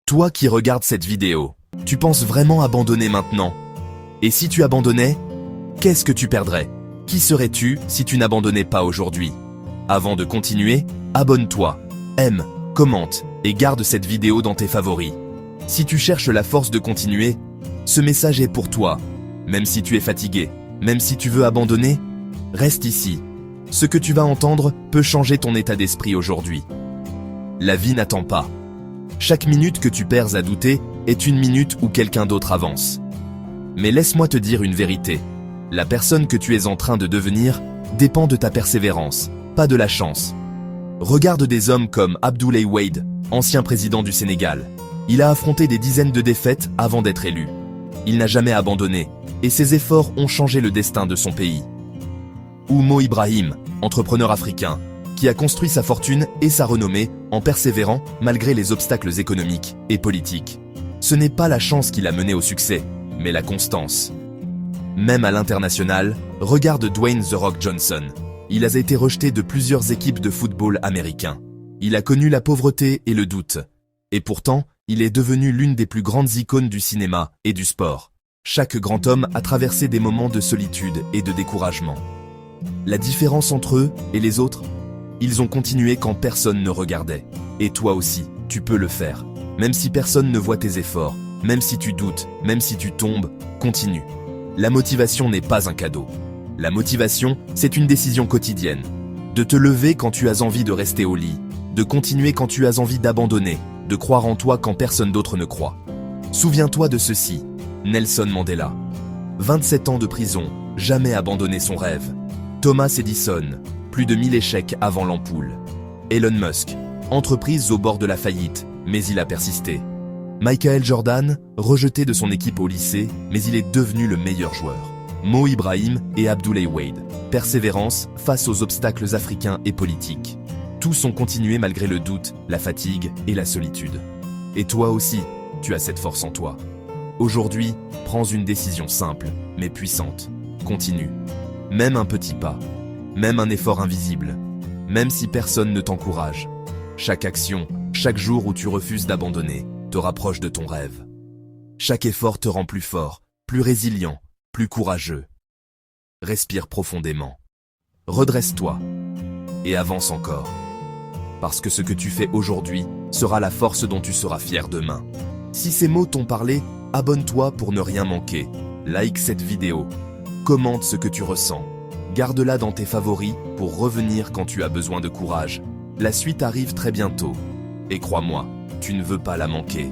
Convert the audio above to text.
Toi qui regardes cette vidéo, tu penses vraiment abandonner maintenant? Et si tu abandonnais, qu'est-ce que tu perdrais? Qui serais-tu si tu n'abandonnais pas aujourd'hui? Avant de continuer, abonne-toi, aime, commente et garde cette vidéo dans tes favoris. Si tu cherches la force de continuer, ce message est pour toi. Même si tu es fatigué, même si tu veux abandonner, reste ici. Ce que tu vas entendre peut changer ton état d'esprit aujourd'hui. La vie n'attend pas. Chaque minute que tu perds à douter est une minute où quelqu'un d'autre avance. Mais laisse-moi te dire une vérité. La personne que tu es en train de devenir dépend de ta persévérance, pas de la chance. Regarde des hommes comme Abdoulaye Wade, ancien président du Sénégal. Il a affronté des dizaines de défaites avant d'être élu. Il n'a jamais abandonné, et ses efforts ont changé le destin de son pays. Ou Mo Ibrahim, entrepreneur africain, qui a construit sa fortune et sa renommée en persévérant malgré les obstacles économiques et politiques. Ce n'est pas la chance qui l'a mené au succès, mais la constance. Même à l'international, regarde Dwayne The Rock Johnson. Il a été rejeté de plusieurs équipes de football américains. Il a connu la pauvreté et le doute. Et pourtant, il est devenu l'une des plus grandes icônes du cinéma et du sport. Chaque grand homme a traversé des moments de solitude et de découragement. La différence entre eux et les autres, ils ont continué quand personne ne regardait. Et toi aussi, tu peux le faire. Même si personne ne voit tes efforts, même si tu doutes, même si tu tombes, continue. La motivation n'est pas un cadeau. La motivation, c'est une décision quotidienne. De te lever quand tu as envie de rester au lit, de continuer quand tu as envie d'abandonner, de croire en toi quand personne d'autre ne croit. Souviens-toi de ceci, Nelson Mandela. 27 ans de prison, jamais abandonné son rêve. Thomas Edison, plus de 1000 échecs avant l'ampoule. Elon Musk, entreprise au bord de la faillite, mais il a persisté. Michael Jordan, rejeté de son équipe au lycée, mais il est devenu le meilleur joueur. Mo Ibrahim et Abdoulaye Wade, persévérance face aux obstacles africains et politiques. Tous ont continué malgré le doute, la fatigue et la solitude. Et toi aussi, tu as cette force en toi. Aujourd'hui, prends une décision simple, mais puissante. Continue. Même un petit pas. Même un effort invisible. Même si personne ne t'encourage. Chaque action, chaque jour où tu refuses d'abandonner, te rapproche de ton rêve. Chaque effort te rend plus fort, plus résilient, plus courageux. Respire profondément. Redresse-toi. Et avance encore. Parce que ce que tu fais aujourd'hui sera la force dont tu seras fier demain. Si ces mots t'ont parlé, abonne-toi pour ne rien manquer. Like cette vidéo. Commente ce que tu ressens. Garde-la dans tes favoris pour revenir quand tu as besoin de courage. La suite arrive très bientôt. Et crois-moi, tu ne veux pas la manquer.